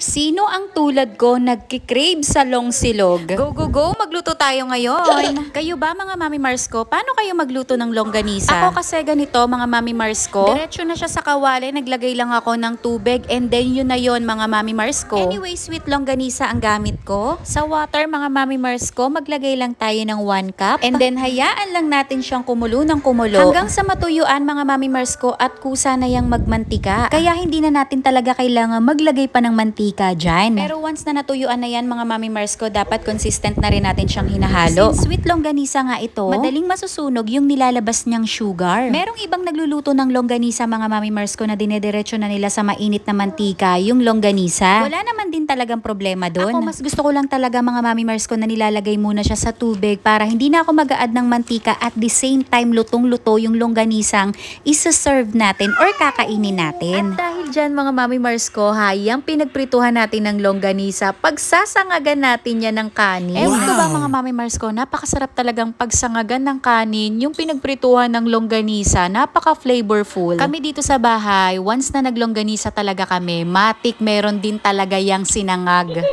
Sino ang tulad ko nagkikrave sa long silog? Go, go, go! Magluto tayo ngayon! Kayo ba mga Mami Mars ko? Paano kayo magluto ng longganisa? Ako kasi ganito mga Mami Mars ko. Diretso na siya sa kawali, naglagay lang ako ng tubig and then yun na yun mga Mami Mars ko. Anyway, sweet longganisa ang gamit ko. Sa water mga Mami Mars ko, maglagay lang tayo ng 1 cup. And then hayaan lang natin siyang kumulo ng kumulo. Hanggang sa matuyuan mga Mami Mars ko at kusa na yang magmantika. Kaya hindi na natin talaga kailangan maglagay pa ng mantika dyan. Pero once na natuyuan na yan mga Mami Mars ko, dapat consistent na rin natin siyang hinahalo. Since sweet longganisa nga ito, madaling masusunog yung nilalabas niyang sugar. Merong ibang nagluluto ng longganisa mga Mami Mars ko na dinediretso na nila sa mainit na mantika yung longganisa. Wala naman din talagang problema doon. Ako mas gusto ko lang talaga mga Mami Mars ko na nilalagay muna siya sa tubig para hindi na ako mag-a-add ng mantika at the same time lutong-luto yung longganisang isa-serve natin or kakainin natin. At dahil dyan mga Mami Mars ko, hayang pinagprituhan natin ng longganisa, pagsasangagan natin yan ng kanin. Ewan ko ba mga Mami Mars ko, napakasarap talagang pagsangagan ng kanin, yung pinagprituhan ng longganisa, napaka-flavorful. Kami dito sa bahay, once na naglongganisa talaga kami, matik meron din talaga yang sinangag.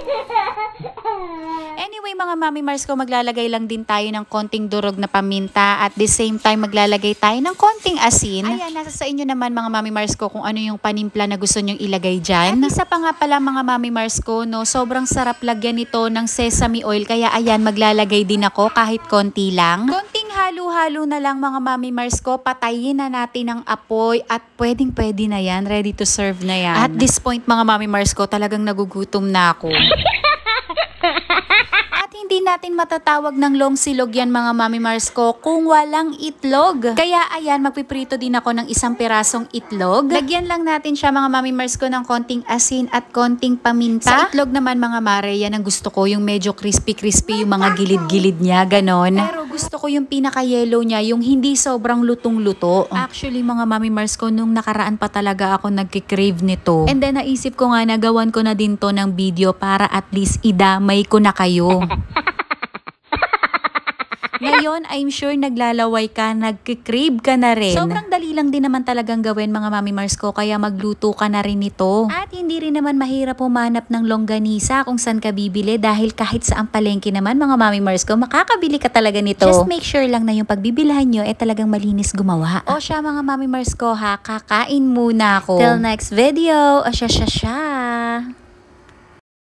Anyway mga Mami Mars ko, maglalagay lang din tayo ng konting durog na paminta at the same time maglalagay tayo ng konting asin. Ayan, nasa sa inyo naman mga Mami Mars ko kung ano yung panimpla na gusto nyong ilagay dyan. At isa pa nga pala mga Mami Mars ko, no, sobrang sarap lagyan nito ng sesame oil kaya ayan, maglalagay din ako kahit konti lang. Konting halo-halo na lang mga Mami Mars ko, patayin na natin ang apoy at pwedeng-pwede na yan, ready to serve na yan. At this point mga Mami Mars ko, talagang nagugutom na ako. At hindi natin matatawag ng long silog yan mga Mami Mars ko kung walang itlog. Kaya ayan, magpiprito din ako ng isang pirasong itlog. Lagyan lang natin siya mga Mami Mars ko ng konting asin at konting paminta. Sa itlog naman mga Mare, yan ang gusto ko, yung medyo crispy-crispy yung mga gilid-gilid niya, ganon. Pero gusto ko yung pinaka-yellow niya, yung hindi sobrang lutong-luto. Actually mga Mami Mars ko, nung nakaraan pa talaga ako nagkikrave nito. And then naisip ko nga, nagawan ko na din to ng video para at least idamay ko na kayo. Ngayon, I'm sure naglalaway ka, nagkikrave ka na rin. Sobrang dali lang din naman talagang gawin mga Mami Mars ko, kaya magluto ka na rin ito. At hindi rin naman mahirap humanap ng longganisa kung saan ka bibili dahil kahit sa ang palengke naman mga Mami Mars ko, makakabili ka talaga nito. Just make sure lang na yung pagbibilhan nyo talagang malinis gumawa. O siya mga Mami Mars ko ha, kakain muna ako. Till next video, o siya.